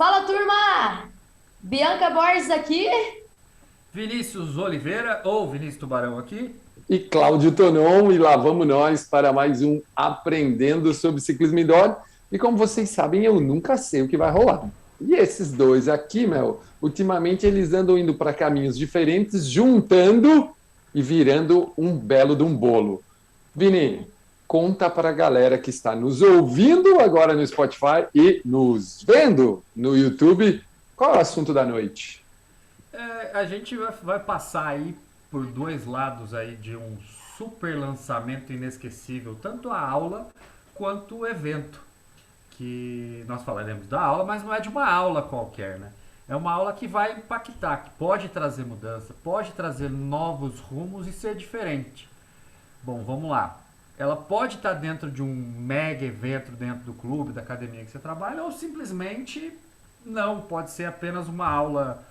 Fala, turma! Bianca Borges aqui. Vinícius Oliveira, ou Vinícius Tubarão aqui. E Cláudio Tonon, e lá vamos nós para mais um Aprendendo sobre Ciclismo Indoor. E como vocês sabem, eu nunca sei o que vai rolar. E esses dois aqui, Mel, ultimamente eles andam indo para caminhos diferentes, juntando e virando um belo de um bolo. Vini, conta para a galera que está nos ouvindo agora no Spotify e nos vendo no YouTube, qual é o assunto da noite? A gente vai passar aí por dois lados aí de um super lançamento inesquecível, tanto a aula quanto o evento. Que nós falaremos da aula, mas não é de uma aula qualquer, né? É uma aula que vai impactar, que pode trazer mudança, pode trazer novos rumos e ser diferente. Bom, vamos lá. Ela pode estar dentro de um mega evento dentro do clube, da academia que você trabalha, ou simplesmente não. Pode ser apenas uma aula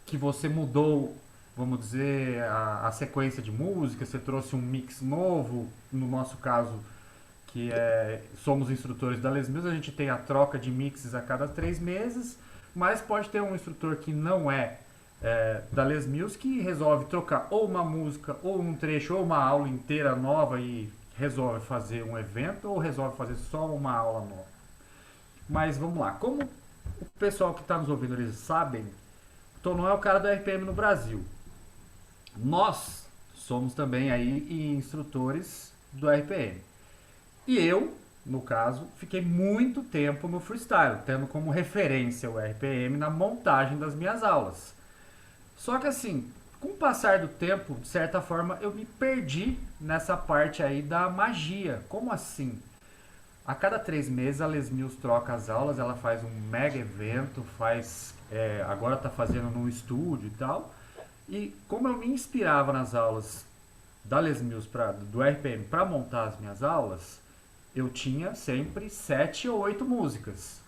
que você mudou, vamos dizer, a sequência de música, você trouxe um mix novo. No nosso caso, que somos instrutores da Les Mills, a gente tem a troca de mixes a cada 3 meses, mas pode ter um instrutor que não da Les Mills que resolve trocar ou uma música, ou um trecho, ou uma aula inteira nova e resolve fazer um evento, ou resolve fazer só uma aula nova. Mas vamos lá, como o pessoal que está nos ouvindo eles sabem, o Tonon é o cara do RPM no Brasil. Nós somos também aí instrutores do RPM. E eu, no caso, fiquei muito tempo no freestyle, tendo como referência o RPM na montagem das minhas aulas. Só que assim, com o passar do tempo, de certa forma, eu me perdi nessa parte aí da magia. Como assim? A cada 3 meses a Les Mills troca as aulas, ela faz um mega evento, agora está fazendo num estúdio e tal. E como eu me inspirava nas aulas da Les Mills do RPM para montar as minhas aulas, eu tinha sempre 7 ou 8 músicas.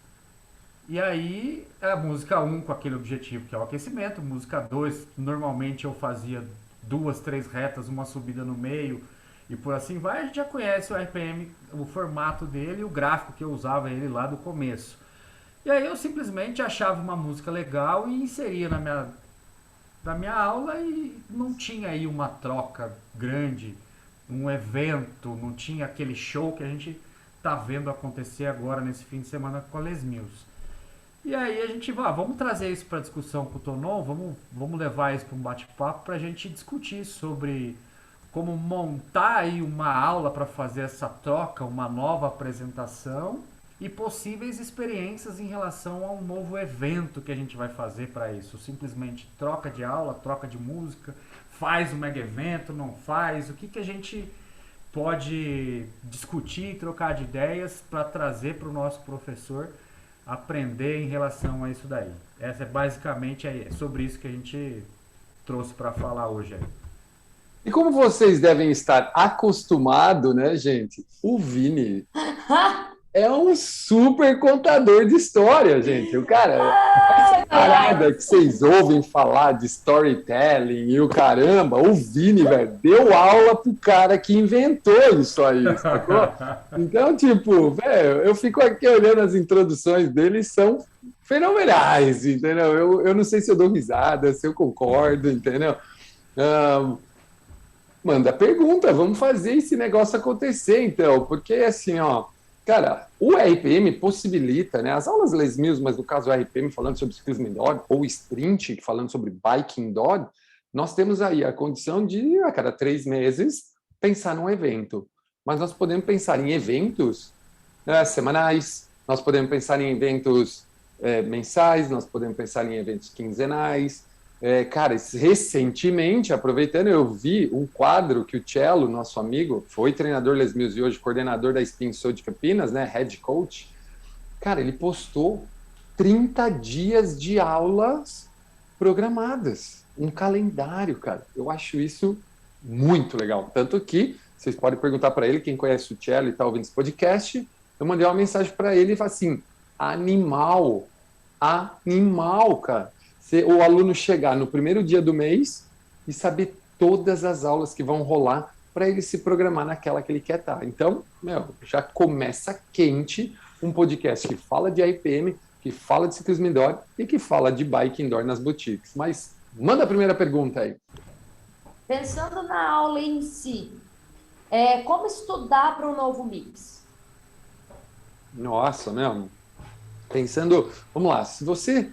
E aí, a música um com aquele objetivo que é o aquecimento, música 2 normalmente eu fazia 2, 3 retas, uma subida no meio e por assim vai. A gente já conhece o RPM, o formato dele e o gráfico que eu usava ele lá do começo. E aí eu simplesmente achava uma música legal e inseria na minha aula e não tinha aí uma troca grande, um evento, não tinha aquele show que a gente tá vendo acontecer agora nesse fim de semana com a Les Mills. E aí a gente vai, vamos trazer isso para discussão com o Tonon, vamos levar isso para um bate-papo para a gente discutir sobre como montar aí uma aula para fazer essa troca, uma nova apresentação e possíveis experiências em relação a um novo evento que a gente vai fazer para isso. Simplesmente troca de aula, troca de música, faz um mega evento, não faz, o que, que a gente pode discutir, trocar de ideias para trazer para o nosso professor aprender em relação a isso daí. Essa é basicamente sobre isso que a gente trouxe para falar hoje aí. E como vocês devem estar acostumados, né, gente? O Vini é um super contador de história, gente. O cara, essa Ai, ai, ai. parada que vocês ouvem falar de storytelling e o caramba, o Vini, velho, deu aula pro cara que inventou isso aí, sacou? Então, tipo, velho, eu fico aqui olhando as introduções dele, são fenomenais, entendeu? Eu não sei se eu dou risada, se eu concordo, entendeu? Ah, manda pergunta, vamos fazer esse negócio acontecer, então, porque assim, ó, cara, o RPM possibilita, né, as aulas Les Mills, mas no caso o RPM falando sobre ciclismo indoor, ou Sprint falando sobre bike indoor, nós temos aí a condição de, a cada 3 meses, pensar num evento. Mas nós podemos pensar em eventos semanais, nós podemos pensar em eventos mensais, nós podemos pensar em eventos quinzenais, cara, recentemente, aproveitando, eu vi um quadro que o Cello, nosso amigo, foi treinador Les Mills e hoje coordenador da Spin Soul de Campinas, né, head coach. Cara, ele postou 30 dias de aulas programadas, um calendário, cara. Eu acho isso muito legal. Tanto que vocês podem perguntar para ele, quem conhece o Cello e está ouvindo esse podcast, eu mandei uma mensagem para ele e falei assim: animal, animal, cara, o aluno chegar no primeiro dia do mês e saber todas as aulas que vão rolar para ele se programar naquela que ele quer estar. Então, meu, já começa quente um podcast que fala de RPM, que fala de ciclismo indoor e que fala de bike indoor nas boutiques. Mas manda a primeira pergunta aí. Pensando na aula em si, como estudar para o novo mix? Nossa, meu. Pensando, vamos lá, se você.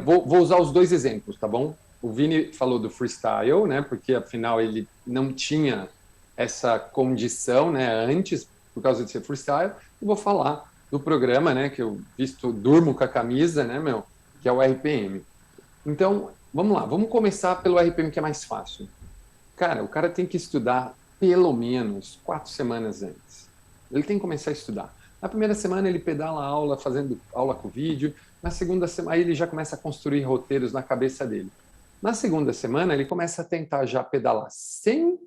Vou usar os dois exemplos, tá bom? O Vini falou do freestyle, né? Porque afinal ele não tinha essa condição, né? Antes, por causa de ser freestyle. E vou falar do programa, né? Que eu durmo com a camisa, né, meu? Que é o RPM. Então, vamos lá, vamos começar pelo RPM que é mais fácil. Cara, o cara tem que estudar pelo menos 4 semanas antes. Ele tem que começar a estudar. Na primeira semana ele pedala a aula, fazendo aula com vídeo. Na segunda semana aí ele já começa a construir roteiros na cabeça dele. Na segunda semana ele começa a tentar já pedalar sem,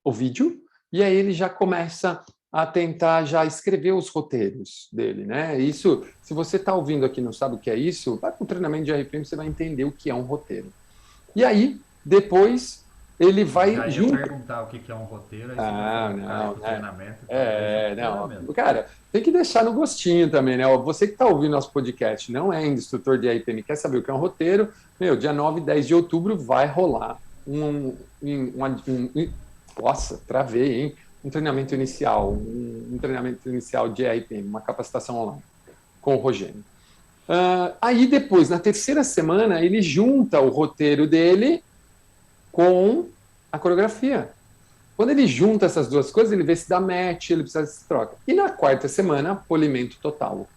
o vídeo, e aí ele já começa a tentar já escrever os roteiros dele, né? Isso, se você está ouvindo aqui e não sabe o que é isso, vai para o treinamento de RPM, você vai entender o que é um roteiro. E aí, depois, ele vai Já ia junto. perguntar o que é um roteiro, aí você Não, treinamento. não. Cara, tem que deixar no gostinho também, né? Você que está ouvindo nosso podcast, não é instrutor de RPM, quer saber o que é um roteiro? Meu, dia 9 e 10 de outubro vai rolar nossa, travei, hein? Um treinamento inicial de RPM, uma capacitação online com o Rogênio. Aí depois, na terceira semana, ele junta o roteiro dele com a coreografia. Quando ele junta essas duas coisas, ele vê se dá match, ele precisa se troca. E na quarta semana, polimento total.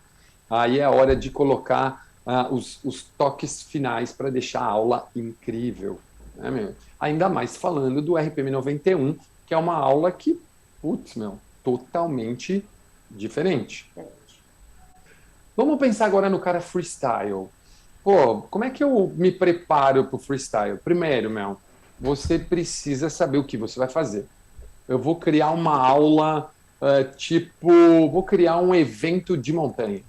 Aí é a hora de colocar os toques finais para deixar a aula incrível. Né, meu? Ainda mais falando do RPM 91, que é uma aula que, totalmente diferente. Vamos pensar agora no cara freestyle. Pô, como é que eu me preparo para o freestyle? Primeiro, você precisa saber o que você vai fazer. Eu vou criar uma aula, vou criar um evento de montanha,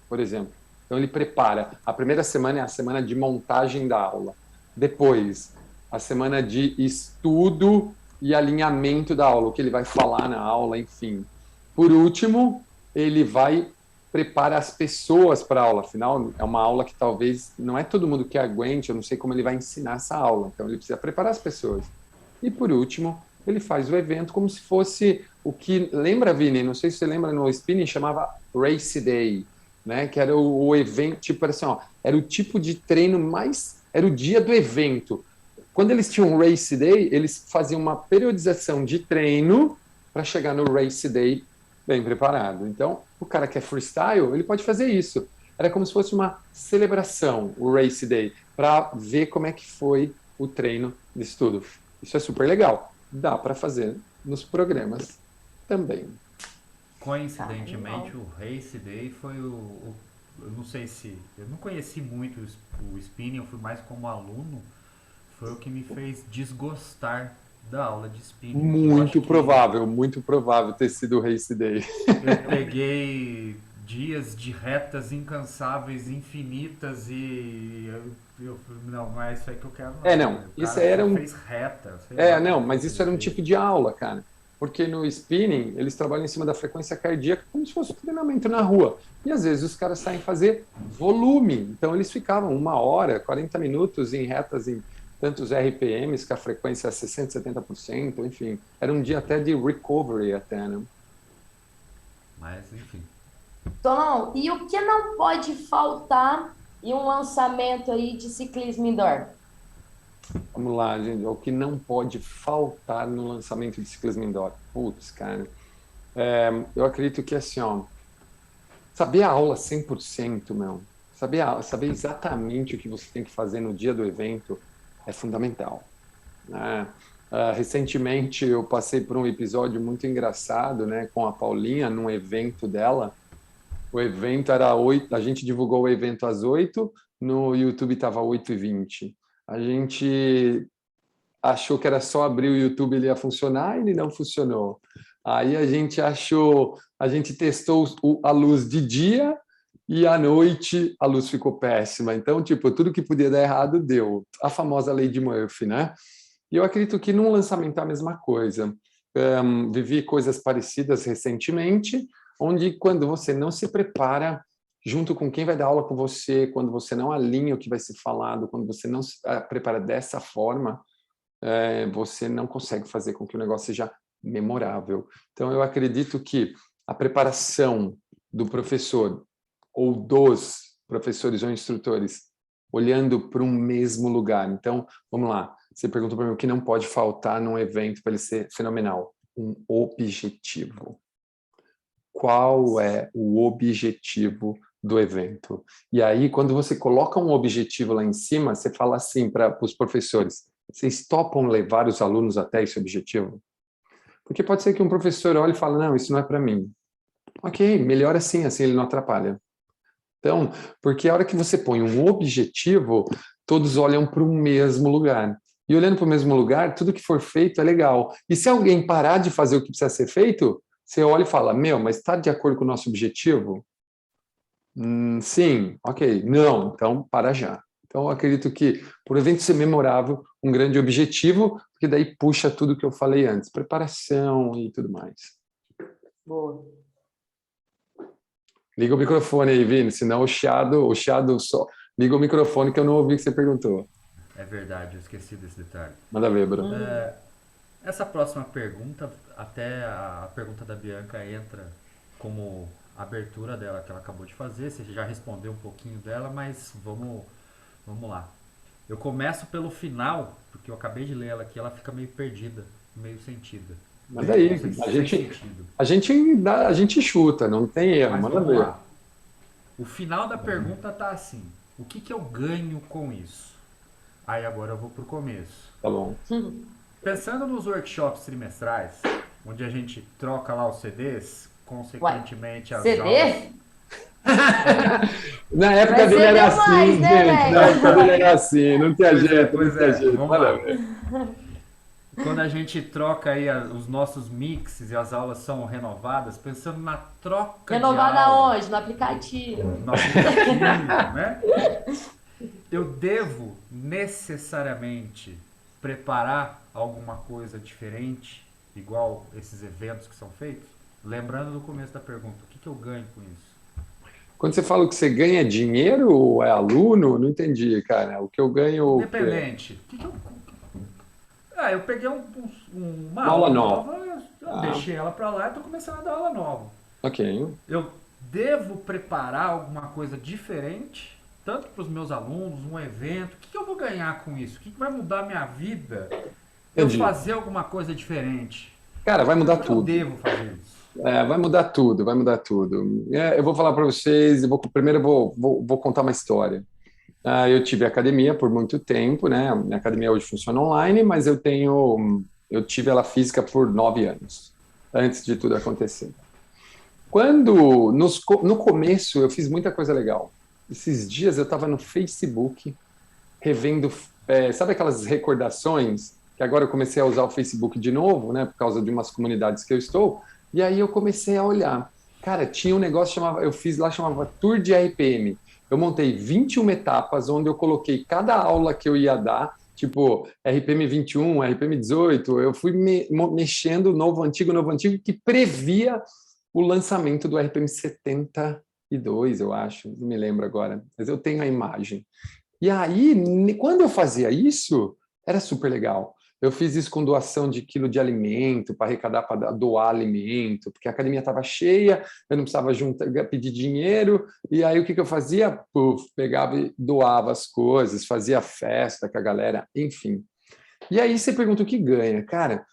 por exemplo. Então ele prepara. A primeira semana é a semana de montagem da aula. Depois, a semana de estudo e alinhamento da aula, o que ele vai falar na aula, enfim. Por último, ele vai preparar as pessoas para a aula. Afinal, é uma aula que talvez não é todo mundo que aguente, eu não sei como ele vai ensinar essa aula. Então, ele precisa preparar as pessoas. E, por último, ele faz o evento como se fosse o que... Lembra, Vini? Não sei se você lembra, no spinning chamava Race Day, né? Que era o evento, tipo, era assim, era o tipo de treino mais... Era o dia do evento. Quando eles tinham um Race Day, eles faziam uma periodização de treino para chegar no Race Day bem preparado. Então, o cara que é freestyle, ele pode fazer isso. Era como se fosse uma celebração, o Race Day, para ver como é que foi o treino de estudo. Isso é super legal. Dá para fazer nos programas também. Coincidentemente, o Race Day foi eu não sei se... Eu não conheci muito o spinning, eu fui mais como aluno. Foi o que me fez desgostar da aula de spinning. Muito provável ter sido o Race Day. Eu peguei dias de retas incansáveis, infinitas e não é isso aí que eu quero. Isso era fez reta. Mas isso era um tipo de aula, cara. Porque no spinning, eles trabalham em cima da frequência cardíaca como se fosse um treinamento na rua. E às vezes os caras saem fazer volume. Então eles ficavam 1 hora, 40 minutos em retas em tantos RPMs, com a frequência 60%, 70%, enfim. Era um dia até de recovery até, né? Mas, enfim. Tonão, e o que não pode faltar em um lançamento aí de ciclismo indoor? Vamos lá, gente. O que não pode faltar no lançamento de ciclismo indoor? Putz, cara. Eu acredito que, assim, saber a aula 100%, saber exatamente o que você tem que fazer no dia do evento é fundamental. Né? Recentemente, eu passei por um episódio muito engraçado, né, com a Paulinha, num evento dela. O evento era 8, a gente divulgou o evento às 8, no YouTube estava 8h20. A gente achou que era só abrir o YouTube e ele ia funcionar, e ele não funcionou. Aí a gente testou a luz de dia e à noite a luz ficou péssima. Então, tudo que podia dar errado deu. A famosa lei de Murphy, né? E eu acredito que num lançamento é a mesma coisa. Vivi coisas parecidas recentemente. onde quando você não se prepara junto com quem vai dar aula com você, quando você não alinha o que vai ser falado, quando você não se prepara dessa forma, você não consegue fazer com que o negócio seja memorável. Então, eu acredito que a preparação do professor ou dos professores ou instrutores olhando para um mesmo lugar. Então, vamos lá. Você perguntou para mim o que não pode faltar num evento para ele ser fenomenal. Um objetivo. Qual é o objetivo do evento? E aí, quando você coloca um objetivo lá em cima, você fala assim para os professores, vocês topam levar os alunos até esse objetivo? Porque pode ser que um professor olhe e fale, não, isso não é para mim. Ok, melhor assim ele não atrapalha. Então, porque a hora que você põe um objetivo, todos olham para o mesmo lugar. E olhando para o mesmo lugar, tudo que for feito é legal. E se alguém parar de fazer o que precisa ser feito, você olha e fala, mas está de acordo com o nosso objetivo? Sim, ok. Não, então para já. Então, eu acredito que, por evento ser memorável, um grande objetivo, porque daí puxa tudo que eu falei antes, preparação e tudo mais. Boa. Liga o microfone aí, Vini, senão o chiado só. Liga o microfone que eu não ouvi o que você perguntou. É verdade, eu esqueci desse detalhe. Manda ver, Bruno. Essa próxima pergunta, até a pergunta da Bianca entra como abertura dela que ela acabou de fazer. Você já respondeu um pouquinho dela, mas vamos lá. Eu começo pelo final, porque eu acabei de ler ela aqui, ela fica meio perdida, meio sentida. Manda aí, a gente chuta, não tem erro, Mas manda vamos ver. lá. O final da pergunta tá assim, o que eu ganho com isso? Aí agora eu vou pro começo. Tá bom. Pensando nos workshops trimestrais, onde a gente troca lá os CDs, consequentemente as CD? aulas... Na época Mas dele você era deu assim, mais, né, gente. velho? Na época dele era assim, não tinha jeito, Pois não tinha é, jeito. vamos Manda lá. ver. Quando a gente troca aí os nossos mixes e as aulas são renovadas, pensando na troca Renovada de aula, onde? No aplicativo. no aplicativo, né? Eu devo necessariamente preparar alguma coisa diferente, igual esses eventos que são feitos? Lembrando do começo da pergunta, o que eu ganho com isso? Quando você fala que você ganha dinheiro ou é aluno, não entendi, cara. O que eu ganho... Independente. Eu peguei uma aula aula nova. nova, eu deixei ela pra lá e tô começando a dar aula nova. Ok. Eu devo preparar alguma coisa diferente, tanto para os meus alunos, um evento. O que eu vou ganhar com isso? O que vai mudar a minha vida? Entendi. Eu fazer alguma coisa diferente. Cara, vai mudar Eu tudo. devo fazer isso. Vai mudar tudo, vai mudar tudo. Eu vou falar para vocês, primeiro eu vou contar uma história. Eu tive academia por muito tempo, né? Minha academia hoje funciona online, mas eu tive ela física por 9 anos, antes de tudo acontecer. No começo, eu fiz muita coisa legal. Esses dias eu estava no Facebook, revendo, sabe aquelas recordações, que agora eu comecei a usar o Facebook de novo, né? Por causa de umas comunidades que eu estou, e aí eu comecei a olhar. Cara, tinha um negócio chamava Tour de RPM. Eu montei 21 etapas, onde eu coloquei cada aula que eu ia dar, tipo RPM 21, RPM 18, eu fui mexendo novo, antigo, que previa o lançamento do RPM 72, eu acho, não me lembro agora, mas eu tenho a imagem. E aí, quando eu fazia isso, era super legal. Eu fiz isso com doação de quilo de alimento, para arrecadar, para doar alimento, porque a academia estava cheia, eu não precisava pedir dinheiro, e aí o que eu fazia? Pegava e doava as coisas, fazia festa com a galera, enfim. E aí você pergunta o que ganha. Cara,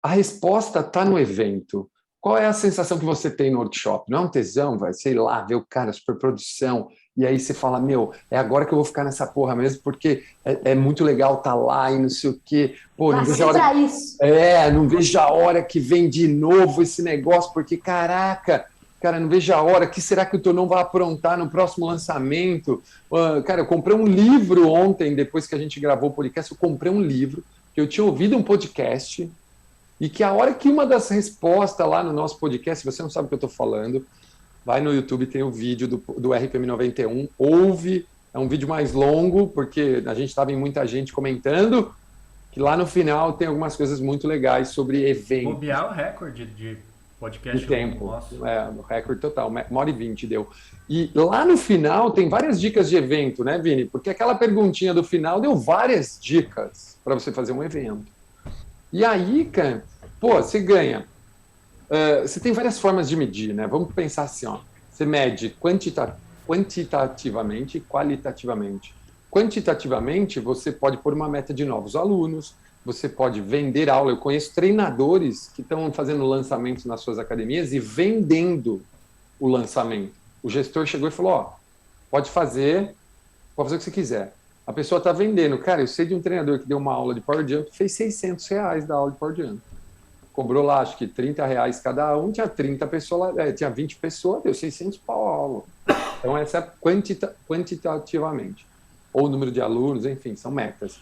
a resposta está no evento. Qual é a sensação que você tem no workshop? Não é um tesão, vai, sei lá, ver o cara, superprodução, e aí você fala, é agora que eu vou ficar nessa porra mesmo, porque é muito legal estar lá e não sei o quê. Pô, não vejo a hora... isso. não vejo a hora que vem de novo esse negócio, porque, caraca, cara, não vejo a hora, o que será que o Tonão vai aprontar no próximo lançamento? Cara, eu comprei um livro ontem, depois que a gente gravou o podcast, eu comprei um livro, que eu tinha ouvido um podcast, e que a hora que uma das respostas lá no nosso podcast, se você não sabe o que eu estou falando, vai no YouTube, tem o vídeo do RPM 91, ouve, é um vídeo mais longo, porque a gente estava em muita gente comentando, que lá no final tem algumas coisas muito legais sobre eventos. Bobear o recorde de Podcast tempo. nosso. No recorde total, 1h20 deu. E lá no final tem várias dicas de evento, né, Vini? Porque aquela perguntinha do final deu várias dicas para você fazer um evento. E aí, cara, pô, você ganha. Você tem várias formas de medir, né? Vamos pensar assim, ó. Você mede quantitativamente e qualitativamente. Quantitativamente, você pode pôr uma meta de novos alunos, você pode vender aula. Eu conheço treinadores que estão fazendo lançamentos nas suas academias e vendendo o lançamento. O gestor chegou e falou, ó, pode fazer o que você quiser. A pessoa está vendendo. Cara, eu sei de um treinador que deu uma aula de Power Jump, fez R$600 da aula de Power Jump. Cobrou lá, acho que R$30 cada um, tinha 30 pessoas, tinha 20 pessoas, deu 600 pau a aula. Então, essa é quantitativamente. Ou o número de alunos, enfim, são metas.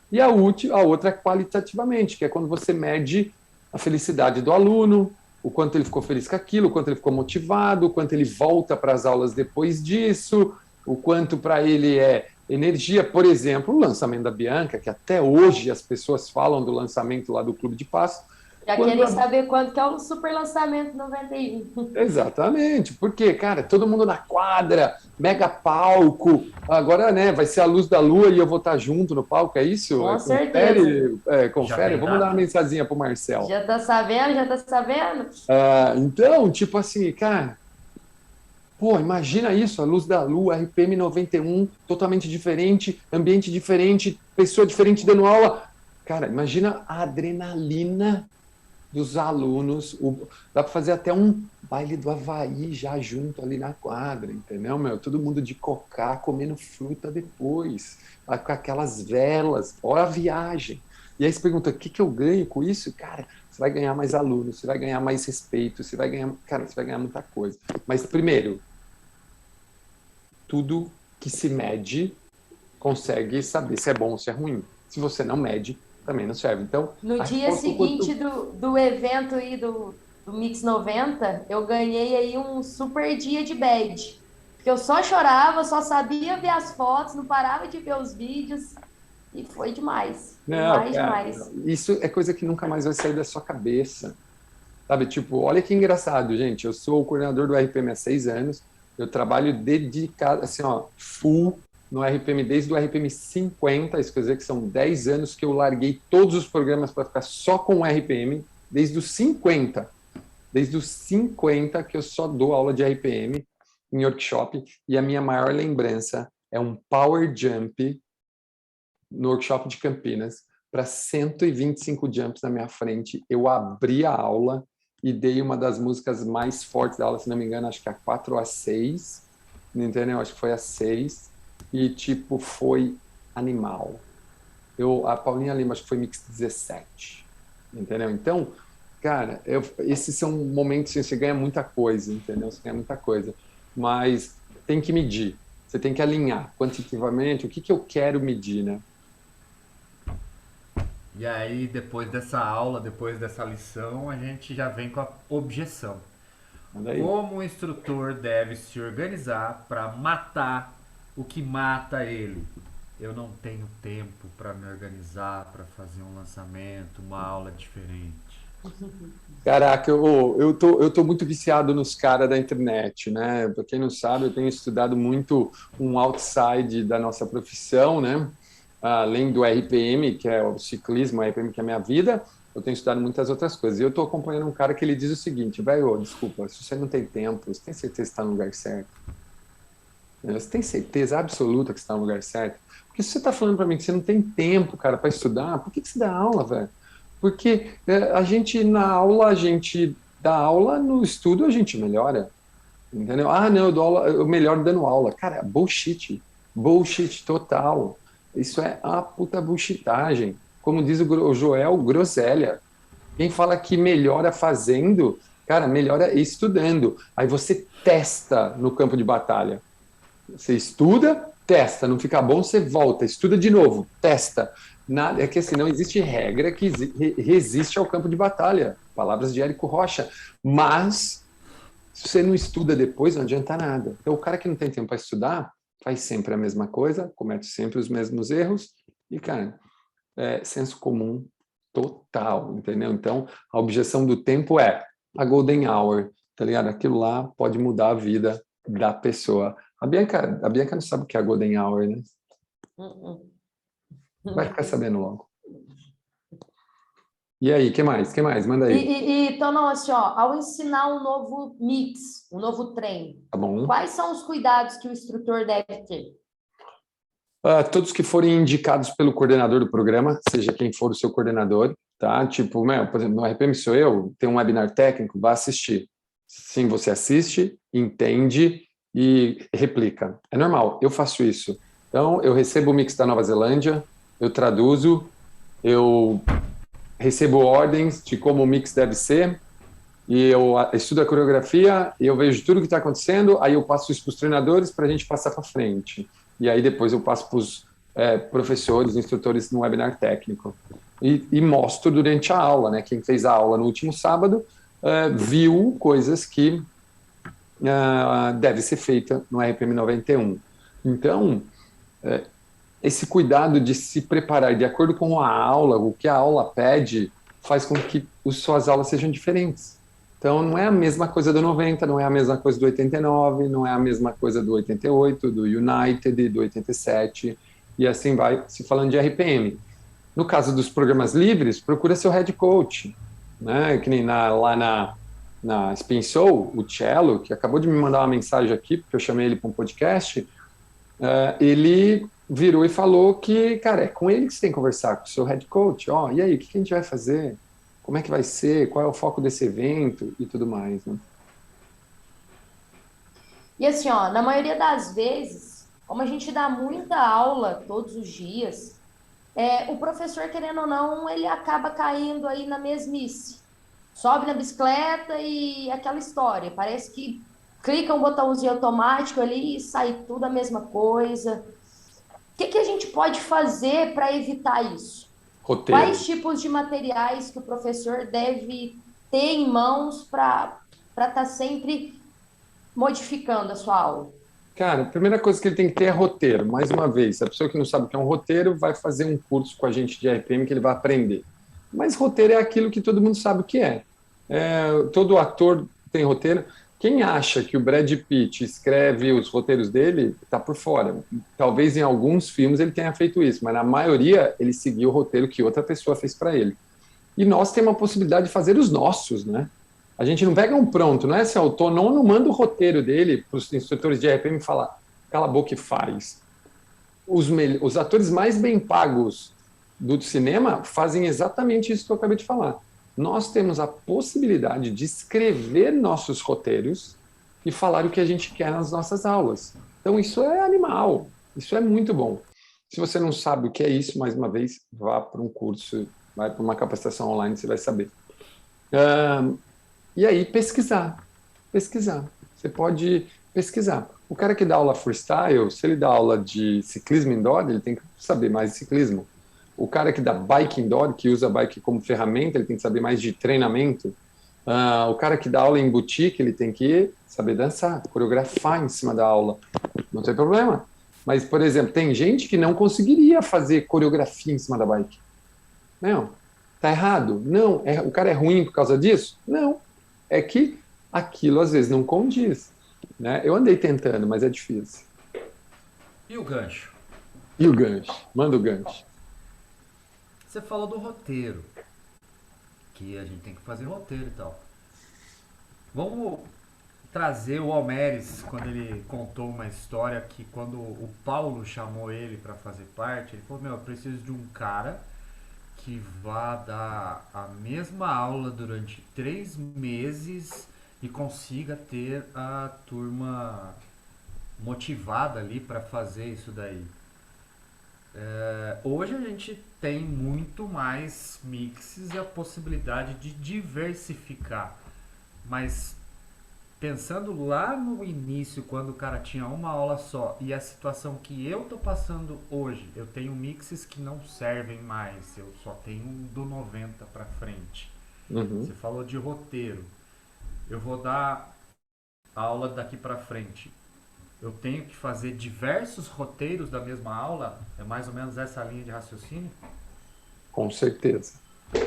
E a outra é qualitativamente, que é quando você mede a felicidade do aluno, o quanto ele ficou feliz com aquilo, o quanto ele ficou motivado, o quanto ele volta para as aulas depois disso, o quanto para ele é energia. Por exemplo, o lançamento da Bianca, que até hoje as pessoas falam do lançamento lá do Clube de Passo. Já queria saber quanto que é o super lançamento 91. Exatamente, porque, cara, todo mundo na quadra, mega palco, agora, né, vai ser a luz da lua e eu vou estar junto no palco, é isso? Com certeza. Confere, vamos dar uma mensaginha pro Marcel. Já tá sabendo, já tá sabendo? Então, tipo assim, cara, pô, imagina isso, a luz da lua, RPM 91, totalmente diferente, ambiente diferente, pessoa diferente dando aula. Cara, imagina a adrenalina dos alunos, dá para fazer até um baile do Havaí já junto ali na quadra, entendeu, meu? Todo mundo de cocá, comendo fruta depois, com aquelas velas, fora a viagem. E aí você pergunta, o que eu ganho com isso? Cara, você vai ganhar mais alunos, você vai ganhar mais respeito, você vai ganhar muita coisa. Mas, primeiro, tudo que se mede consegue saber se é bom ou se é ruim. Se você não mede, também não serve. Então, no dia seguinte do evento aí do Mix 90, eu ganhei aí um super dia de bad. Porque eu só chorava, só sabia ver as fotos, não parava de ver os vídeos. E foi demais. Demais. Isso é coisa que nunca mais vai sair da sua cabeça. Sabe, tipo, olha que engraçado, gente. Eu sou o coordenador do RPM há 6 anos. Eu trabalho dedicado, assim, ó, full no RPM desde o RPM 50, isso quer dizer que são 10 anos que eu larguei todos os programas para ficar só com o RPM, desde os 50 que eu só dou aula de RPM em workshop, e a minha maior lembrança é um Power Jump no workshop de Campinas, para 125 jumps na minha frente. Eu abri a aula e dei uma das músicas mais fortes da aula, se não me engano, acho que a 4 ou a 6, entendeu? Acho que foi a 6. E, tipo, foi animal. A Paulinha Lima, acho que foi Mix 17. Entendeu? Então, cara, esses são momentos que você ganha muita coisa, entendeu? Você ganha muita coisa. Mas tem que medir. Você tem que alinhar quantitativamente o que eu quero medir, né? E aí, depois dessa aula, depois dessa lição, a gente já vem com a objeção. Como o instrutor deve se organizar para matar o que mata ele? Eu não tenho tempo para me organizar, para fazer um lançamento, uma aula diferente. Caraca, eu tô muito viciado nos caras da internet, né? Para quem não sabe, eu tenho estudado muito um outside da nossa profissão, né? Além do RPM, que é o ciclismo, o RPM que é a minha vida, eu tenho estudado muitas outras coisas. E eu estou acompanhando um cara que ele diz o seguinte, velho, desculpa, se você não tem tempo, você tem certeza que está no lugar certo? Você tem certeza absoluta que você está no lugar certo? Porque se você está falando para mim que você não tem tempo, cara, para estudar, por que você dá aula, velho? Porque a gente dá aula, no estudo a gente melhora, entendeu? Não, eu melhoro dando aula. Cara, bullshit total. Isso é a puta bullshitagem. Como diz o Joel, groselha. Quem fala que melhora fazendo, cara, melhora estudando. Aí você testa no campo de batalha. Você estuda, testa, não fica bom, você volta, estuda de novo, testa. Nada, é que assim, não existe regra que resiste ao campo de batalha. Palavras de Érico Rocha. Mas, se você não estuda depois, não adianta nada. Então, o cara que não tem tempo para estudar, faz sempre a mesma coisa, comete sempre os mesmos erros, e, cara, senso comum total, entendeu? Então, a objeção do tempo é, a Golden Hour, tá ligado? Aquilo lá pode mudar a vida da pessoa. A Bianca não sabe o que é a Golden Hour, né? Uhum. Vai ficar sabendo logo. E aí, que mais? Que mais? Manda aí. Então, não, assim, ó, ao ensinar um novo mix, um novo treino, Tá bom? quais são os cuidados que o instrutor deve ter? Todos que forem indicados pelo coordenador do programa, seja quem for o seu coordenador, tá? Tipo, por exemplo, no RPM sou eu, tem um webinar técnico, vá assistir. Sim, você assiste, entende e replica. É normal, eu faço isso. Então, eu recebo o mix da Nova Zelândia, eu traduzo, eu recebo ordens de como o mix deve ser, e eu estudo a coreografia, e eu vejo tudo o que está acontecendo, aí eu passo isso para os treinadores para a gente passar para frente. E aí depois eu passo para os professores, instrutores no webinar técnico. E mostro durante a aula, né? Quem fez a aula no último sábado viu coisas que deve ser feita no RPM 91. Então, esse cuidado de se preparar de acordo com a aula, o que a aula pede, faz com que suas aulas sejam diferentes. Então, não é a mesma coisa do 90, não é a mesma coisa do 89, não é a mesma coisa do 88, do United, do 87, e assim vai se falando de RPM. No caso dos programas livres, procura seu head coach, né? Que nem lá na Spin Soul, o Cello, que acabou de me mandar uma mensagem aqui, porque eu chamei ele para um podcast, ele virou e falou que, cara, é com ele que você tem que conversar, com o seu head coach. E aí, o que a gente vai fazer? Como é que vai ser? Qual é o foco desse evento? E tudo mais, né? E assim, ó, na maioria das vezes, como a gente dá muita aula todos os dias, o professor, querendo ou não, ele acaba caindo aí na mesmice. Sobe na bicicleta e aquela história. Parece que clica um botãozinho automático ali e sai tudo a mesma coisa. O que a gente pode fazer para evitar isso? Roteiro. Quais tipos de materiais que o professor deve ter em mãos para estar sempre modificando a sua aula? Cara, a primeira coisa que ele tem que ter é roteiro. Mais uma vez, a pessoa que não sabe o que é um roteiro vai fazer um curso com a gente de RPM que ele vai aprender. Mas roteiro é aquilo que todo mundo sabe o que é. Todo ator tem roteiro. Quem acha que o Brad Pitt escreve os roteiros dele está por fora. Talvez em alguns filmes ele tenha feito isso, mas na maioria ele seguiu o roteiro que outra pessoa fez para ele. E nós temos a possibilidade de fazer os nossos, né? A gente não pega um pronto, não é esse autor, não manda o roteiro dele para os instrutores de RPM e falar, cala a boca e faz. Os atores mais bem pagos do cinema fazem exatamente isso que eu acabei de falar. Nós temos a possibilidade de escrever nossos roteiros e falar o que a gente quer nas nossas aulas. Então, isso é animal, isso é muito bom. Se você não sabe o que é isso, mais uma vez, vá para um curso, vai para uma capacitação online, você vai saber. E aí, pesquisar. Você pode pesquisar. O cara que dá aula freestyle, se ele dá aula de ciclismo indoor, ele tem que saber mais de ciclismo. O cara que dá bike indoor, que usa a bike como ferramenta, ele tem que saber mais de treinamento. O cara que dá aula em boutique, ele tem que saber dançar, coreografar em cima da aula. Não tem problema. Mas, por exemplo, tem gente que não conseguiria fazer coreografia em cima da bike. Não. Tá errado? Não. O cara é ruim por causa disso? Não. É que aquilo às vezes não condiz. Né? Eu andei tentando, mas é difícil. E o gancho? E o gancho? Manda o gancho. Você falou do roteiro, que a gente tem que fazer roteiro e tal. Vamos trazer o Almeres, quando ele contou uma história que quando o Paulo chamou ele para fazer parte, ele falou, eu preciso de um cara que vá dar a mesma aula durante 3 meses e consiga ter a turma motivada ali para fazer isso daí. Hoje a gente tem muito mais mixes e a possibilidade de diversificar, mas pensando lá no início, quando o cara tinha uma aula só e a situação que eu tô passando hoje, eu tenho mixes que não servem mais, eu só tenho do 90 para frente. Você falou de roteiro, eu vou dar aula daqui para frente. Eu tenho que fazer diversos roteiros da mesma aula? É mais ou menos essa linha de raciocínio? Com certeza.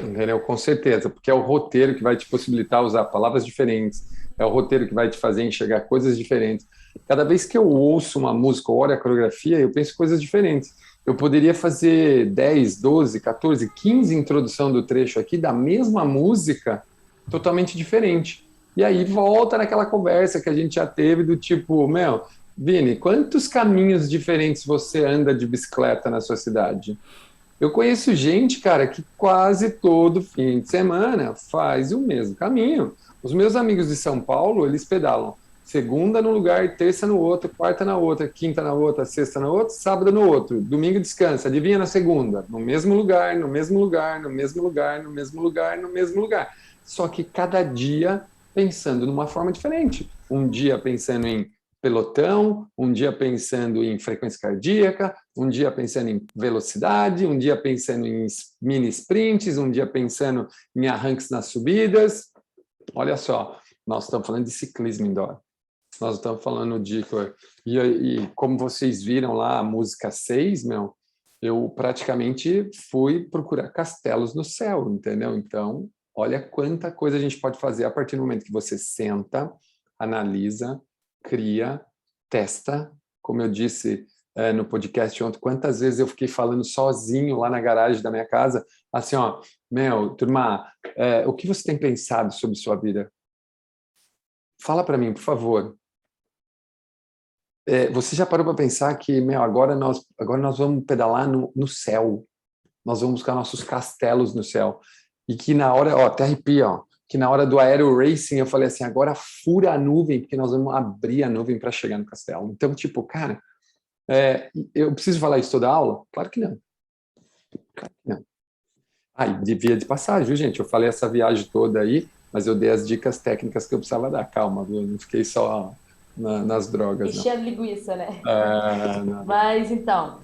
Entendeu? Com certeza, porque é o roteiro que vai te possibilitar usar palavras diferentes, é o roteiro que vai te fazer enxergar coisas diferentes. Cada vez que eu ouço uma música ou olho a coreografia, eu penso coisas diferentes. Eu poderia fazer 10, 12, 14, 15 introdução do trecho aqui da mesma música, totalmente diferente. E aí volta naquela conversa que a gente já teve do tipo, meu, Vini, quantos caminhos diferentes você anda de bicicleta na sua cidade? Eu conheço gente, cara, que quase todo fim de semana faz o mesmo caminho. Os meus amigos de São Paulo, eles pedalam segunda num lugar, terça no outro, quarta na outra, quinta na outra, sexta na outra, sábado no outro, domingo descansa, adivinha na segunda, no mesmo lugar, no mesmo lugar, no mesmo lugar, no mesmo lugar, no mesmo lugar. Só que cada dia pensando numa forma diferente. Um dia pensando em pelotão, um dia pensando em frequência cardíaca, um dia pensando em velocidade, um dia pensando em mini sprints, um dia pensando em arranques nas subidas. Olha só, nós estamos falando de ciclismo indoor. Nós estamos falando de... E como vocês viram lá, a música 6, meu, eu praticamente fui procurar castelos no céu, entendeu? Então, olha quanta coisa a gente pode fazer a partir do momento que você senta, analisa, cria, testa. Como eu disse no podcast ontem, quantas vezes eu fiquei falando sozinho lá na garagem da minha casa, assim, ó, meu, turma, o que você tem pensado sobre sua vida? Fala para mim, por favor. Você já parou para pensar que, meu, agora nós vamos pedalar no céu. Nós vamos buscar nossos castelos no céu. E que na hora, ó, até arrepia, ó, que na hora do aero racing eu falei assim, agora fura a nuvem, porque nós vamos abrir a nuvem para chegar no castelo. Então, tipo, cara, eu preciso falar isso toda aula? Claro que não. Claro que não. E devia de passagem, viu, gente? Eu falei essa viagem toda aí, mas eu dei as dicas técnicas que eu precisava dar. Calma, viu? Eu não fiquei só nas drogas, não. Enchendo linguiça, né? Não. Mas então.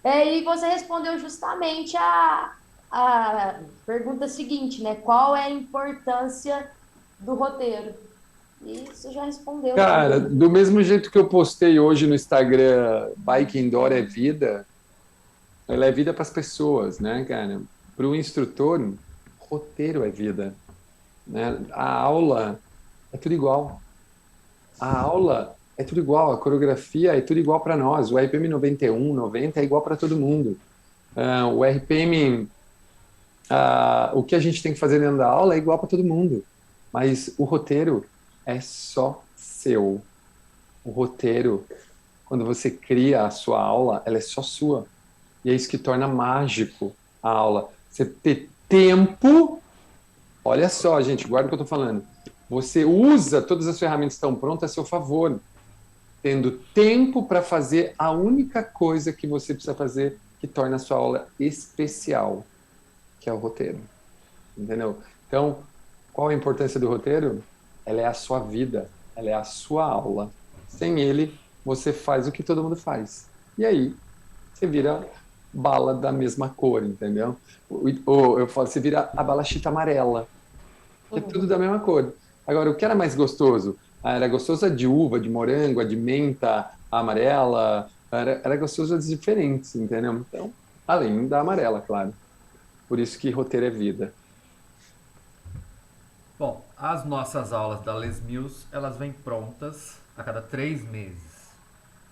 E você respondeu justamente a pergunta seguinte, né? Qual é a importância do roteiro? E você já respondeu Cara, também. do mesmo jeito que eu postei hoje no Instagram, Bike Indoor é vida, ela é vida para as pessoas, né, cara? Para o instrutor, roteiro é vida, né? A aula é tudo igual. A aula é tudo igual, a coreografia é tudo igual para nós. O RPM 91, 90 é igual para todo mundo. O RPM, o que a gente tem que fazer dentro da aula é igual para todo mundo. Mas o roteiro é só seu. O roteiro, quando você cria a sua aula, ela é só sua. E é isso que torna mágico a aula. Você ter tempo. Olha só, gente, guarda o que eu estou falando. Você usa todas as ferramentas que estão prontas a seu favor, tendo tempo para fazer a única coisa que você precisa fazer que torna a sua aula especial, que é o roteiro. Entendeu? Então, qual a importância do roteiro? Ela é a sua vida, ela é a sua aula. Sem ele, você faz o que todo mundo faz. E aí, você vira bala da mesma cor, entendeu? Ou eu falo, você vira a bala chita amarela, que é tudo da mesma cor. Agora, o que era mais gostoso? Era gostoso a de uva, de morango, a de menta, a amarela. Era gostoso as diferentes, entendeu? Então, além da amarela, claro. Por isso que roteiro é vida. Bom, as nossas aulas da Les Mills, elas vêm prontas a cada 3 meses.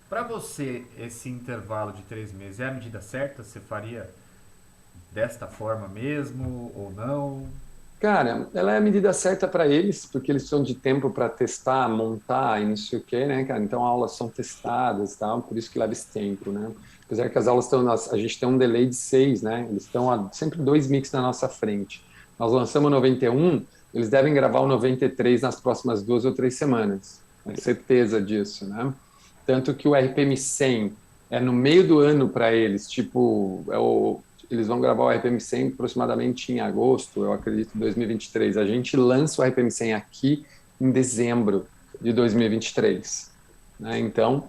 Para você, esse intervalo de 3 meses é a medida certa? Você faria desta forma mesmo ou não? Cara, ela é a medida certa para eles, porque eles precisam de tempo para testar, montar e não sei o quê, né, cara? Então, aulas são testadas e tal, por isso que leva esse tempo, né? Apesar que as aulas estão... A gente tem um delay de 6, né? Eles estão sempre 2 mix na nossa frente. Nós lançamos o 91, eles devem gravar o 93 nas próximas 2 ou 3 semanas. Tenho certeza disso, né? Tanto que o RPM 100 é no meio do ano para eles, tipo, eles vão gravar o RPM 100 aproximadamente em agosto, eu acredito, de 2023. A gente lança o RPM 100 aqui em dezembro de 2023. Né? Então,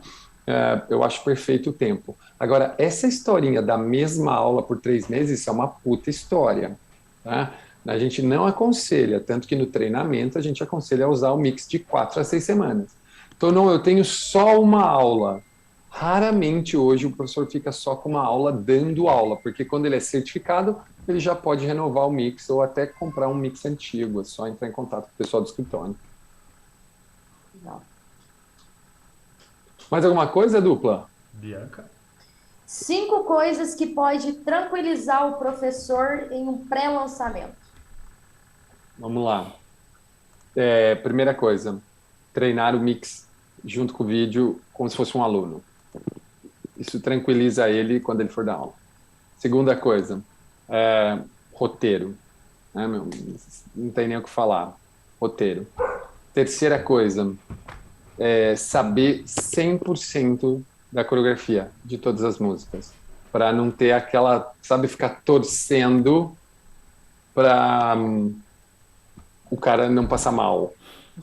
eu acho perfeito o tempo. Agora, essa historinha da mesma aula por 3 meses, isso é uma puta história. Tá? A gente não aconselha, tanto que no treinamento a gente aconselha a usar o mix de 4 a 6 semanas. Então, não, eu tenho só uma aula. Raramente hoje o professor fica só com uma aula dando aula, porque quando ele é certificado, ele já pode renovar o mix ou até comprar um mix antigo. É só entrar em contato com o pessoal do escritório. Legal. Mais alguma coisa, dupla? Bianca? 5 coisas que pode tranquilizar o professor em um pré-lançamento. Vamos lá. Primeira coisa, treinar o mix junto com o vídeo como se fosse um aluno. Isso tranquiliza ele quando ele for dar aula. Segunda coisa, roteiro. Né, meu? Não tem nem o que falar. Roteiro. Terceira coisa, saber 100% da coreografia de todas as músicas. Para não ter aquela, sabe, ficar torcendo para o cara não passar mal.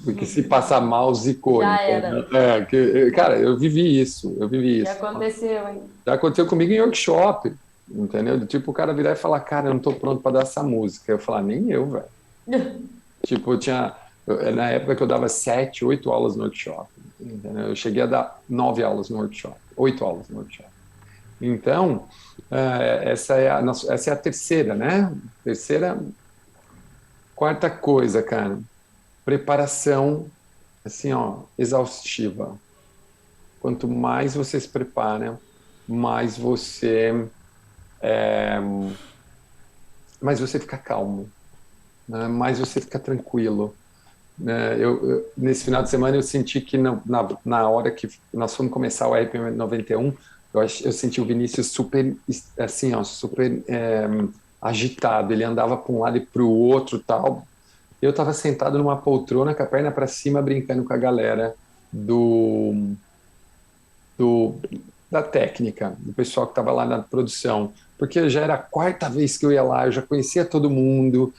Porque se passar mal, zicou. Já Então, era. cara, eu vivi isso. Já aconteceu, hein? Já aconteceu comigo em workshop, entendeu? Do tipo, o cara virar e falar, cara, eu não tô pronto para dar essa música. Eu falar, nem eu, velho. Tipo, na época que eu dava 7, 8 aulas no workshop, entendeu? Eu cheguei a dar 9 aulas no workshop, 8 aulas no workshop. Então, essa é a terceira, né? Quarta coisa, cara, preparação, assim, ó, exaustiva. Quanto mais você se prepara, mais você fica calmo, né? Mais você fica tranquilo. Né? Nesse final de semana eu senti que na hora que nós fomos começar o RPM 91, eu senti o Vinícius super, assim, ó, super agitado. Ele andava para um lado e para o outro, tal. Eu estava sentado numa poltrona com a perna para cima, brincando com a galera do, do da técnica, do pessoal que estava lá na produção, porque já era a quarta vez que eu ia lá, eu já conhecia todo mundo.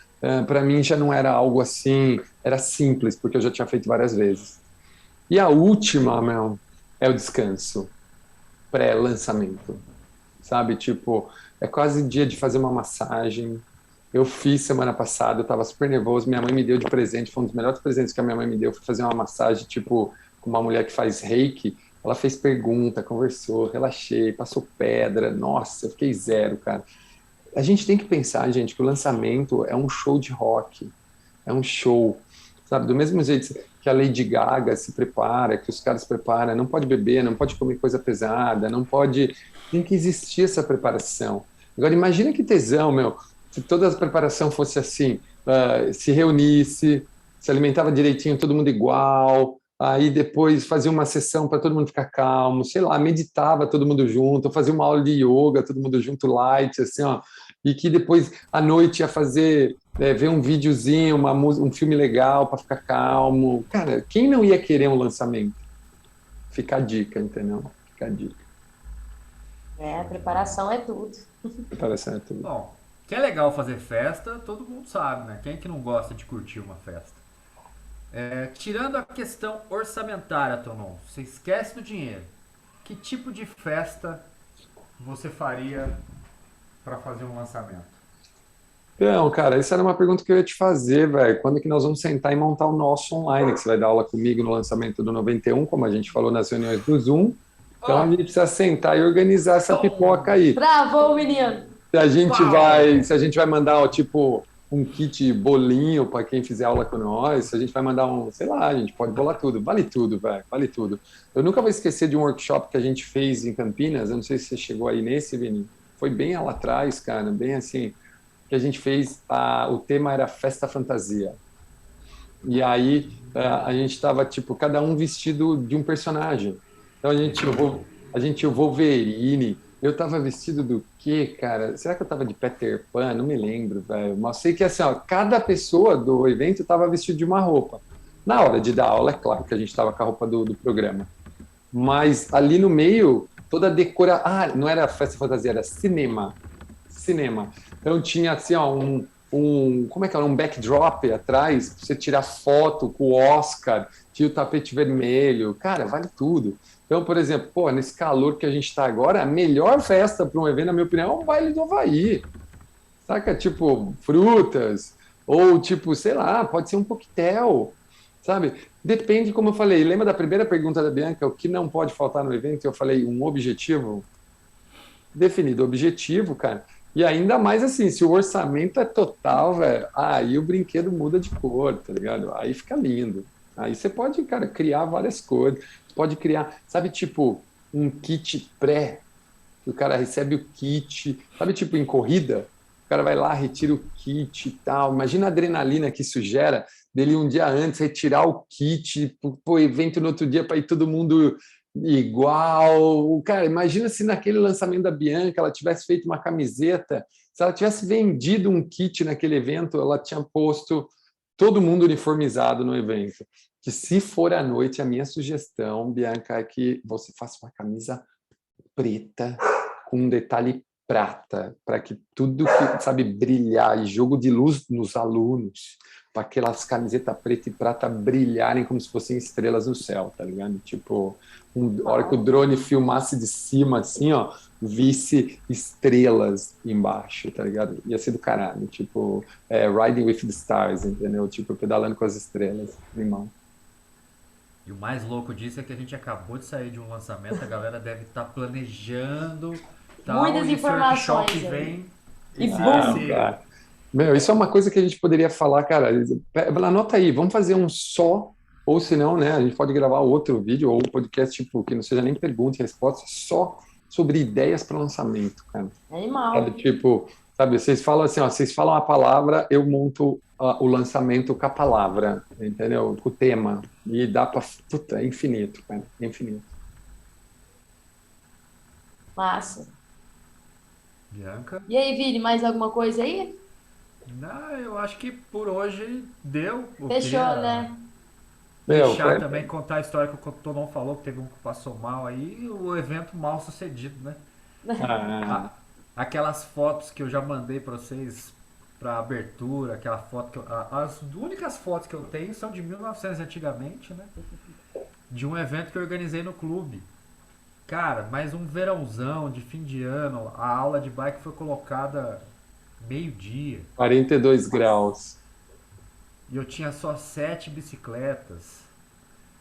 Para mim já não era algo assim, era simples, porque eu já tinha feito várias vezes. E a última, meu, é o descanso, pré-lançamento, sabe? Tipo, é quase dia de fazer uma massagem. Eu fiz semana passada, eu estava super nervoso, minha mãe me deu de presente, foi um dos melhores presentes que a minha mãe me deu, foi fazer uma massagem, tipo, com uma mulher que faz reiki. Ela fez pergunta, conversou, relaxei, passou pedra. Nossa, eu fiquei zero, cara. A gente tem que pensar, gente, que o lançamento é um show de rock, é um show, sabe? Do mesmo jeito que a Lady Gaga se prepara, que os caras se preparam, não pode beber, não pode comer coisa pesada, não pode... Tem que existir essa preparação. Agora, imagina que tesão, meu, se toda a preparação fosse assim, se reunisse, se alimentava direitinho, todo mundo igual, aí depois fazia uma sessão para todo mundo ficar calmo, sei lá, meditava todo mundo junto, ou fazia uma aula de yoga, todo mundo junto, light, assim, ó, e que depois à noite ia fazer, ver um videozinho, um filme legal para ficar calmo. Cara, quem não ia querer um lançamento? Fica a dica, entendeu? Fica a dica. Preparação é tudo. Preparação é tudo. Bom, que é legal fazer festa, todo mundo sabe, né? Quem é que não gosta de curtir uma festa? Tirando a questão orçamentária, Tonon, você esquece do dinheiro. Que tipo de festa você faria para fazer um lançamento? Então, cara, essa era uma pergunta que eu ia te fazer, velho. Quando é que nós vamos sentar e montar o nosso online? Que você vai dar aula comigo no lançamento do 91, como a gente falou nas reuniões do Zoom. Então a gente precisa sentar e organizar essa pipoca aí. Travou o menino. Se a gente vai mandar, ó, tipo, um kit bolinho para quem fizer aula com nós, se a gente vai mandar sei lá, a gente pode bolar tudo. Vale tudo, velho, vale tudo. Eu nunca vou esquecer de um workshop que a gente fez em Campinas, eu não sei se você chegou aí nesse, Vini. Foi bem lá atrás, cara, bem assim, que a gente fez, o tema era Festa Fantasia. E aí a gente estava, tipo, cada um vestido de um personagem. Então a gente tinha o Wolverine. Eu tava vestido do quê, cara? Será que eu tava de Peter Pan? Não me lembro, velho. Mas sei que assim, ó, cada pessoa do evento tava vestido de uma roupa. Na hora de dar aula, é claro que a gente tava com a roupa do programa. Mas ali no meio, toda a decoração. Não era festa fantasia, era cinema. Cinema. Então tinha assim, ó, como é que era? Um backdrop atrás, pra você tirar foto com o Oscar, tinha o tapete vermelho. Cara, vale tudo. Então, por exemplo, nesse calor que a gente está agora, a melhor festa para um evento, na minha opinião, é um baile do Havaí. Saca? Tipo, frutas, ou tipo, sei lá, pode ser um coquetel, sabe? Depende, como eu falei. Lembra da primeira pergunta da Bianca, o que não pode faltar no evento? Eu falei, um objetivo definido. Objetivo, cara, E ainda mais assim, se o orçamento é total, velho, aí o brinquedo muda de cor, tá ligado? Aí fica lindo. Aí você pode, cara, criar várias cores. Você pode criar, sabe, tipo, um kit pré, que o cara recebe o kit, sabe, tipo, em corrida? O cara vai lá, retira o kit e tal. Imagina a adrenalina que isso gera dele um dia antes retirar o kit pro evento no outro dia para ir todo mundo igual. Cara, imagina se naquele lançamento da Bianca ela tivesse feito uma camiseta, se ela tivesse vendido um kit naquele evento, ela tinha posto todo mundo uniformizado no evento. Que se for à noite, a minha sugestão, Bianca, é que você faça uma camisa preta com um detalhe prata, para que tudo que, sabe, brilhar, e jogo de luz nos alunos, para aquelas camisetas preta e prata brilharem como se fossem estrelas no céu, tá ligado? Tipo, a hora que o drone filmasse de cima, assim, ó, visse estrelas embaixo, tá ligado? Ia ser do caralho, tipo, Riding with the Stars, entendeu? Tipo, pedalando com as estrelas, irmão. E o mais louco disso é que a gente acabou de sair de um lançamento, a galera deve estar planejando tal, Muitas e esse workshop informações aí. vem E Ah, boom! esse. cara. Meu, isso é uma coisa que a gente poderia falar, cara. Anota aí, vamos fazer um só, ou se não, né? A gente pode gravar outro vídeo ou um podcast, tipo, que não seja nem pergunta e resposta, só sobre ideias para lançamento, cara. Sabe, Animal. tipo, sabe, vocês falam assim, ó, vocês falam a palavra, eu monto o lançamento com a palavra, entendeu? Com o tema. E dá para. Puta, é infinito, cara. É infinito. Massa. Bianca? E aí, Vini, mais alguma coisa aí? Não, eu acho que por hoje deu. Eu Fechou, queria né? Meu, deixar também contar a história que o Tonon falou, que teve um que passou mal aí, e o evento mal sucedido, né? ah, A- Aquelas fotos que eu já mandei pra vocês pra abertura, aquela foto que as únicas fotos que eu tenho são de 1900 antigamente, né? De um evento que eu organizei no clube. Cara, mais um verãozão de fim de ano, a aula de bike foi colocada meio-dia 42 graus. e eu tinha só 7 bicicletas.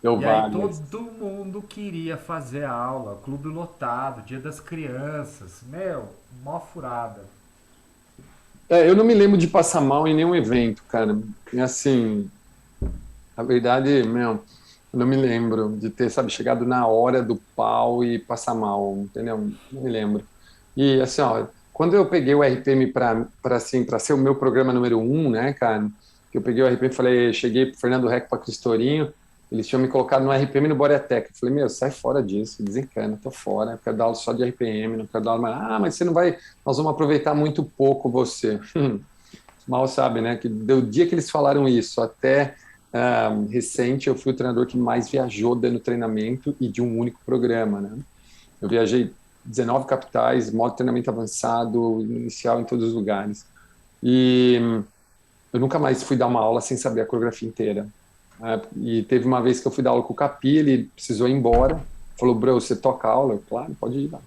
Deu E aí várias. todo mundo queria fazer a aula, clube lotado, dia das crianças. Meu, mó furada. Eu não me lembro de passar mal em nenhum evento, cara. E assim, a verdade, meu, eu não me lembro de ter, sabe, chegado na hora do pau e passar mal, entendeu? Não me lembro. E assim, ó, quando eu peguei o RPM para assim, para ser o meu programa número um, né, cara, que eu peguei o RPM e falei, cheguei pro Fernando Rec para Cristorinho, eles tinham me colocado no RPM no Boreatec. Eu falei, meu, sai fora disso, desencana, tô fora, eu quero dar aula só de RPM, não quero dar aula mais. Ah, mas você não vai, nós vamos aproveitar muito pouco você. Mal sabe, né, que do dia que eles falaram isso até recente, eu fui o treinador que mais viajou dando treinamento e de um único programa, né? Eu viajei 19 capitais, modo treinamento avançado, inicial em todos os lugares. E eu nunca mais fui dar uma aula sem saber a coreografia inteira. E teve uma vez que eu fui dar aula com o Capi, ele precisou ir embora. Falou, bro, você toca aula? Eu, claro, pode ir lá.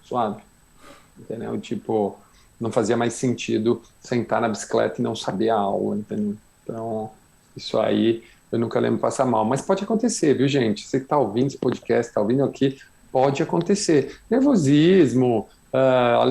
Suave. Entendeu? Tipo, não fazia mais sentido sentar na bicicleta e não saber a aula, entendeu? Então, isso aí eu nunca lembro passar mal. Mas pode acontecer, viu, gente? Você que está ouvindo esse podcast, está ouvindo aqui, pode acontecer. Nervosismo,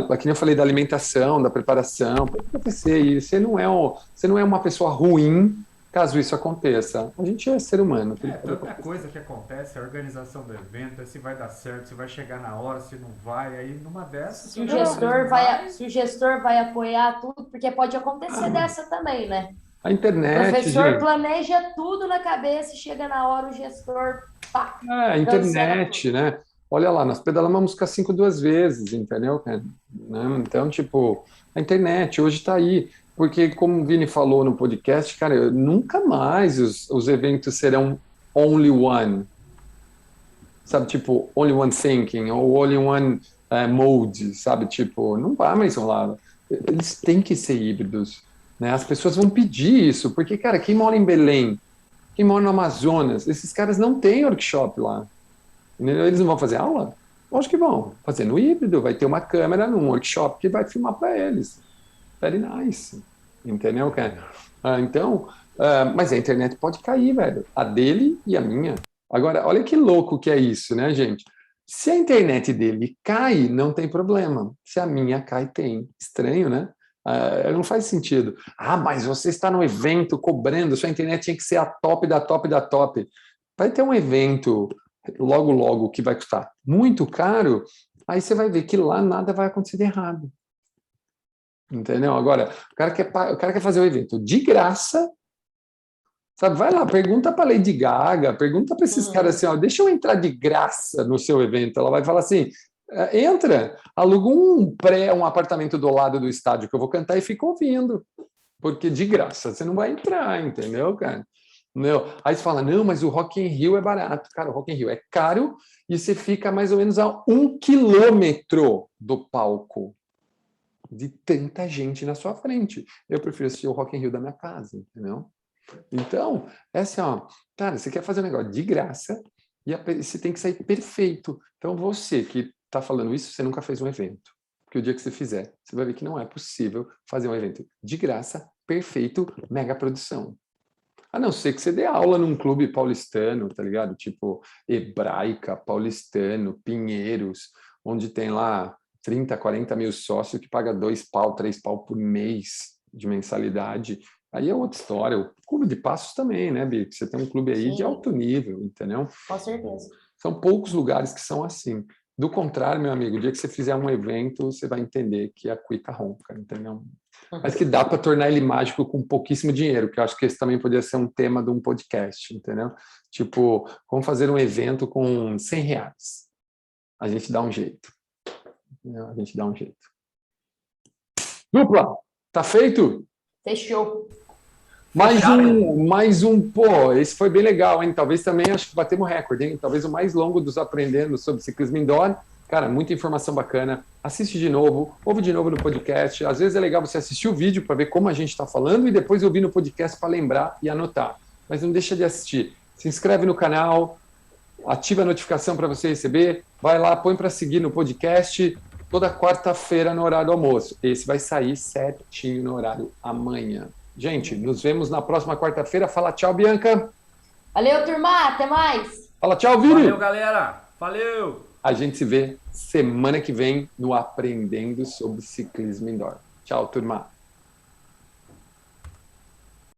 aqui eu falei da alimentação, da preparação, pode acontecer. E você não é uma pessoa ruim caso isso aconteça. A gente é ser humano. Tudo pode Tanta acontecer. coisa que acontece, a organização do evento, se vai dar certo, se vai chegar na hora, se não vai, aí numa dessas, Se o não gestor vai. se o gestor vai apoiar tudo, porque pode acontecer Ah, dessa também, né? a O internet, professor gente. planeja tudo na cabeça e chega na hora o gestor, pá, A cancela tudo. internet, né? Olha lá, nós pedalamos a música 5 duas vezes, entendeu, cara? Né? Então, tipo, a internet hoje está aí. Porque, como o Vini falou no podcast, cara, nunca mais os eventos serão only one, sabe? Tipo, only one thinking, ou only one mode, sabe? Tipo, não vai mais rolar. Eles têm que ser híbridos, né? As pessoas vão pedir isso, porque, cara, quem mora em Belém, quem mora no Amazonas, esses caras não têm workshop lá. Eles não vão fazer aula? Lógico que vão. Fazer no híbrido, vai ter uma câmera num workshop que vai filmar para eles. Very nice. Entendeu, cara? Então, mas a internet pode cair, velho. A dele e a minha. Agora, olha que louco que é isso, né, gente? Se a internet dele cai, não tem problema. Se a minha cai, tem. Estranho, né? Não faz sentido. Ah, mas você está no evento cobrando, sua internet tinha que ser a top da top da top. Vai ter um evento logo, logo que vai custar muito caro, aí você vai ver que lá nada vai acontecer de errado. Entendeu? Agora, o cara quer fazer o evento de graça, sabe? Vai lá, pergunta para Lady Gaga, pergunta para esses caras assim, ó, deixa eu entrar de graça no seu evento. Ela vai falar assim, entra, aluga um apartamento do lado do estádio que eu vou cantar e fica ouvindo, porque de graça você não vai entrar, entendeu, cara? Não. Aí você fala, não, mas o Rock in Rio é barato. Cara, o Rock in Rio é caro e você fica mais ou menos a 1 quilômetro do palco, de tanta gente na sua frente. Eu prefiro assistir o Rock in Rio da minha casa, entendeu? Então, é assim, ó, cara, você quer fazer um negócio de graça e você tem que sair perfeito. Então, você que está falando isso, você nunca fez um evento. Porque o dia que você fizer, você vai ver que não é possível fazer um evento de graça, perfeito, mega produção. A não ser que você dê aula num clube paulistano, tá ligado? Tipo Hebraica, Paulistano, Pinheiros, onde tem lá 30, 40 mil sócios que paga 2 pau, 3 pau por mês de mensalidade. Aí é outra história. O Clube de Passos também, né, Bi? Você tem um clube aí de alto nível, entendeu? Com certeza. São poucos lugares que são assim. Do contrário, meu amigo, o dia que você fizer um evento, você vai entender que a cuica ronca, entendeu? Mas que dá para tornar ele mágico com pouquíssimo dinheiro, que eu acho que esse também poderia ser um tema de um podcast, entendeu? Tipo, como fazer um evento com R$100. A gente dá um jeito. A gente dá um jeito. Dupla, tá feito? Fechou. Mais um, pô, esse foi bem legal, hein? Talvez também, acho que batemos recorde, hein? Talvez o mais longo dos aprendendo sobre ciclismo indoor. Cara, muita informação bacana. Assiste de novo, ouve de novo no podcast. Às vezes é legal você assistir o vídeo para ver como a gente está falando e depois ouvir no podcast para lembrar e anotar. Mas não deixa de assistir. Se inscreve no canal, ativa a notificação para você receber. Vai lá, põe para seguir no podcast toda quarta-feira no horário do almoço. Esse vai sair certinho no horário amanhã. Gente, nos vemos na próxima quarta-feira. Fala tchau, Bianca. Valeu, turma. Até mais. Fala tchau, Vini. Valeu, galera. Valeu. A gente se vê semana que vem no Aprendendo sobre Ciclismo Indoor. Tchau, turma.